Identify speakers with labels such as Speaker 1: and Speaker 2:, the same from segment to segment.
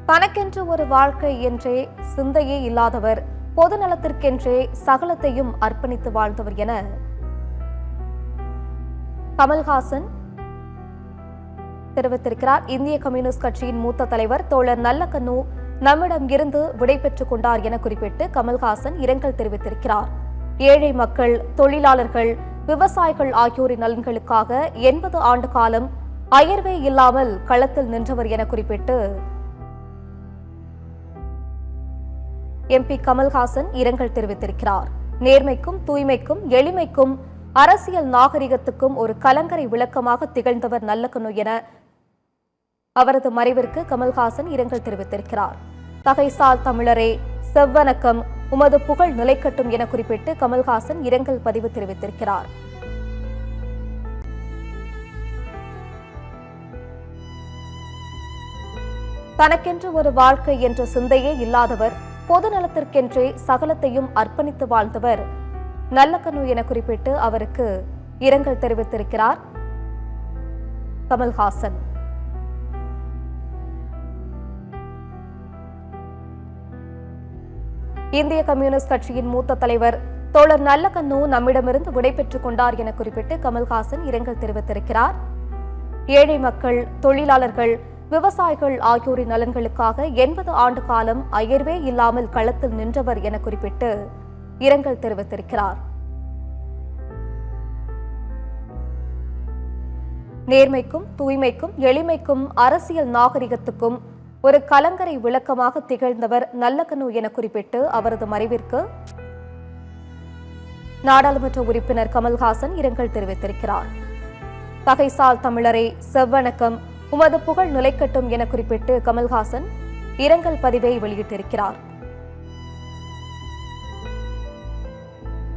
Speaker 1: தனக்கென்று ஒரு வாழ்க்கை என்றே சிந்தையே இல்லாதவர், பொது நலத்திற்கென்றே சகலத்தையும் அர்ப்பணித்து வாழ்ந்தவர் என கமல்ஹாசன் தெரிவித்திருக்கிறார். இந்திய கம்யூனிஸ்ட் கட்சியின் மூத்த தலைவர் தோழர் நல்லக்கண்ணு நம்மிடம் இருந்து விடைபெற்றுக் கொண்டார் என குறிப்பிட்டு கமல்ஹாசன் இரங்கல் தெரிவித்திருக்கிறார். ஏழை மக்கள், தொழிலாளர்கள், விவசாயிகள் ஆகியோரின் நலன்களுக்காக 80 ஆண்டு காலம் அயர்வே இல்லாமல் களத்தில் நின்றவர் என குறிப்பிட்டு எம்பி கமல்ஹாசன் இரங்கல் தெரிவித்திருக்கிறார். நேர்மைக்கும், தூய்மைக்கும், எளிமைக்கும், அரசியல் நாகரிகத்துக்கும் ஒரு கலங்கரை விளக்கமாக திகழ்ந்தவர் நல்லக்கண்ணு என அவரது மறைவிற்கு கமல்ஹாசன் இரங்கல் தெரிவித்திருக்கிறார். தகைசால் தமிழரே, செவ்வணக்கம், உமது புகழ் நிலைக்கட்டும் என குறிப்பிட்டு கமல்ஹாசன் இரங்கல் பதிவு தெரிவித்திருக்கிறார். தனக்கென்று ஒரு வாழ்க்கை என்ற சிந்தையே இல்லாதவர், பொது நலத்திற்கென்றே சகலத்தையும் அர்ப்பணித்து வாழ்ந்தவர் நல்லக்கண்ணு என குறிப்பிட்டு அவருக்கு இரங்கல் தெரிவித்திருக்கிறார் கமல்ஹாசன். இந்திய கம்யூனிஸ்ட் கட்சியின் மூத்த தலைவர் தோழர் நல்லக்கண்ணு நம்மிடமிருந்து விடைபெற்றுக் கொண்டார் என குறிப்பிட்டு கமல்ஹாசன் இரங்கல் தெரிவித்திருக்கிறார். ஏழை மக்கள், தொழிலாளர்கள், விவசாயிகள் ஆகியோரின் நலன்களுக்காக 80 ஆண்டு காலம் அயர்வே இல்லாமல் களத்தில் நின்றவர் என குறிப்பிட்டு இரங்கல் தெரிவித்திருக்கிறார். நேர்மைக்கும், தூய்மைக்கும், எளிமைக்கும், அரசியல் நாகரிகத்துக்கும் ஒரு கலங்கரை விளக்கமாக திகழ்ந்தவர் நல்லக்கண்ணு என குறிப்பிட்டு அவரது மறைவிற்கு நாடாளுமன்ற உறுப்பினர் கமல்ஹாசன் இரங்கல் தெரிவித்திருக்கிறார். தகைசால் தமிழரே, செவ்வணக்கம், உமது புகழ் நிலைக்கட்டும் என குறிப்பிட்டு கமல்ஹாசன் இரங்கல் பதிவை வெளியிட்டிருக்கிறார்.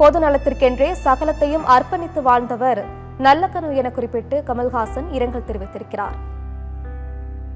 Speaker 1: பொது நலத்திற்கென்றே சகலத்தையும் அர்ப்பணித்து வாழ்ந்தவர் நல்லக்கண்ணு என குறிப்பிட்டு கமல்ஹாசன் இரங்கல் தெரிவித்திருக்கிறார்.